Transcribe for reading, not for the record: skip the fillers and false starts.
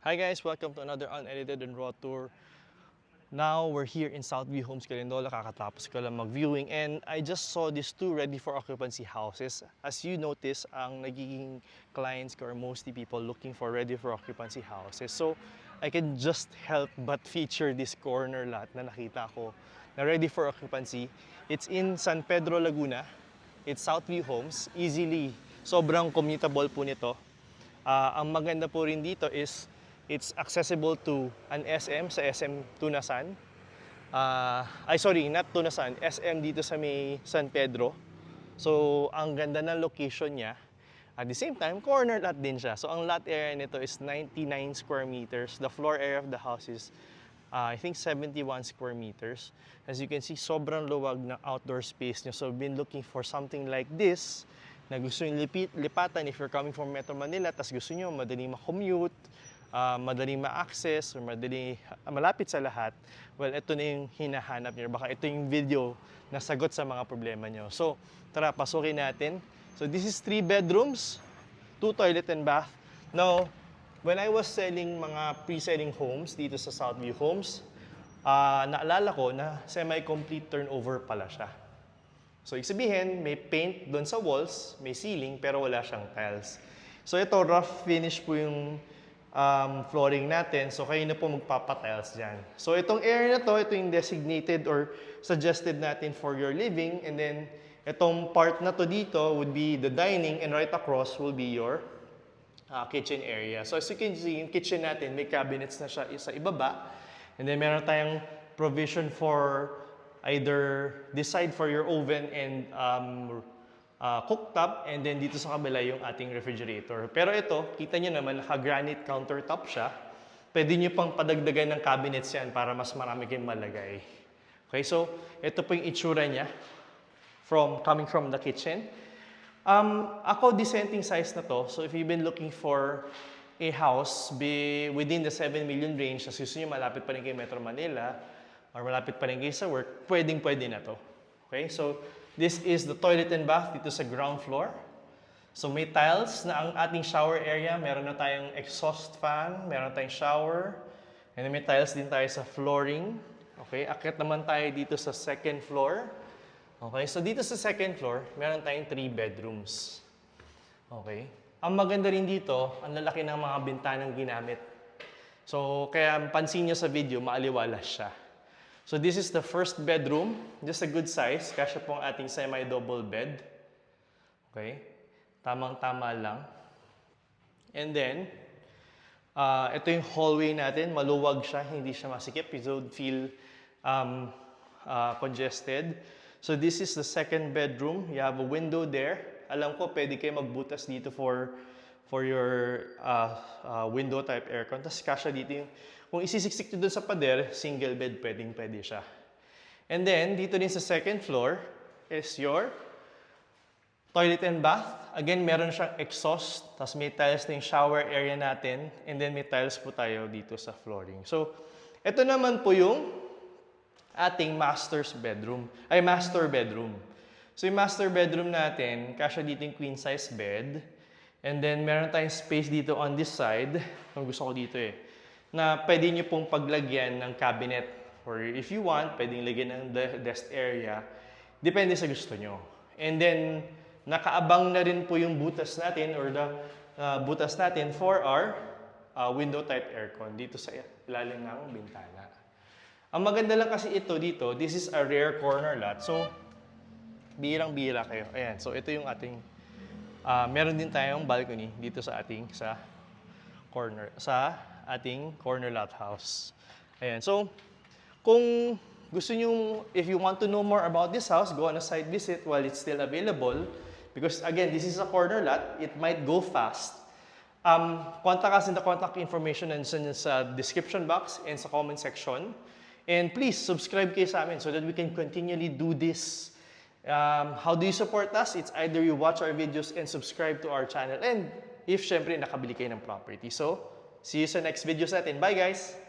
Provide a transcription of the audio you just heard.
Hi guys, welcome to another unedited and raw tour. Now we're here in Southview Homes, Carindola. Kakatapos ko lang mag-viewing and I just saw these two ready for occupancy houses. As you notice, ang nagiging clients ko are mostly people looking for ready for occupancy houses. So I can just help but feature this corner lot na nakita ko na ready for occupancy. It's in San Pedro, Laguna. It's Southview Homes. Easily, sobrang commutable po nito. Ang maganda po rin dito is it's accessible to an SM sa SM Tunasan. Not Tunasan, SM dito sa may San Pedro. So, ang ganda ng location niya. At the same time, corner lot din siya. So, ang lot area nito is 99 square meters. The floor area of the house is, I think, 71 square meters. As you can see, sobrang luwag ng outdoor space niya. So, I've been looking for something like this na gusto nyo lipatan if you're coming from Metro Manila, tas gusto nyo madali ma-commute, madali ma-access, or malapit sa lahat, well, ito na yung hinahanap nyo. Baka ito yung video na sagot sa mga problema nyo. So, tara, pasukin natin. So, this is 3 bedrooms, 2 toilet and bath. Now, when I was selling mga pre-selling homes dito sa Southview Homes, naalala ko na semi-complete turnover pala siya. So, ibig sabihin, may paint doon sa walls, may ceiling, pero wala siyang tiles. So, ito, rough finish po yung flooring natin. So, kayo na po magpapatiles dyan. So, itong area na to, ito yung designated or suggested natin for your living. And then, itong part na to dito would be the dining and right across will be your kitchen area. So, as you can see, yung kitchen natin, may cabinets na siya sa ibaba. And then, meron tayong provision for either this side for your oven and cooktop, and then dito sa kabila yung ating refrigerator. Pero ito, kita nyo naman, naka-granite countertop siya. Pwede nyo pang padagdagan ng cabinets yan para mas marami kayong malagay. Okay, so ito po yung itsura niya coming from the kitchen. Ako, dissenting size na to. So if you've been looking for a house within the 7 million range, as gusto nyo malapit pa rin kay Metro Manila, or malapit pa rin kayo sa work, pwedeng-pwede na to. Okay, so this is the toilet and bath dito sa ground floor. So may tiles na ang ating shower area. Meron na tayong exhaust fan, meron tayong shower, and then may tiles din tayo sa flooring. Okay, akit naman tayo dito sa second floor. Okay, so dito sa second floor, meron tayong 3 bedrooms. Okay, ang maganda rin dito, ang lalaki ng mga bintanang ginamit. So kaya pansin nyo sa video, maaliwalas siya. So this is the first bedroom, just a good size. Kasya po ang ating semi-double bed. Okay, tamang-tama lang. And then, ito yung hallway natin. Maluwag siya, hindi siya masikip. You don't feel congested. So this is the second bedroom. You have a window there. Alam ko, pwede kayo magbutas dito for your window type aircon. Tapos kasya dito yung, kung isisiksik nyo dun sa pader, single bed, pwede siya. And then, dito din sa second floor is your toilet and bath. Again, meron siyang exhaust, tapos may tiles na yung shower area natin, and then may tiles po tayo dito sa flooring. So, ito naman po yung ating master bedroom. So, yung master bedroom natin, kasya dito yung queen size bed. And then, meron tayong space dito on this side. Kung gusto ko dito na pwede nyo pong paglagyan ng cabinet. Or if you want, pwedeng lagyan ng desk area. Depende sa gusto nyo. And then, nakaabang na rin po yung butas natin or the butas natin for our window type aircon dito sa ilalim ng bintana. Ang maganda lang kasi ito dito, this is a rear corner lot. So, birang-bira kayo. Ayan, so ito yung ating meron din tayong balcony dito sa ating ating corner lot house. Ayan. So, kung gusto nyo, if you want to know more about this house, go on a site visit while it's still available. Because again, this is a corner lot. It might go fast. Contact us in the contact information and sa description box and sa comment section. And please, subscribe kayo sa amin so that we can continually do this. How do you support us? It's either you watch our videos and subscribe to our channel. And if syempre nakabili kayo ng property. So, see you sa next videos natin. Bye guys!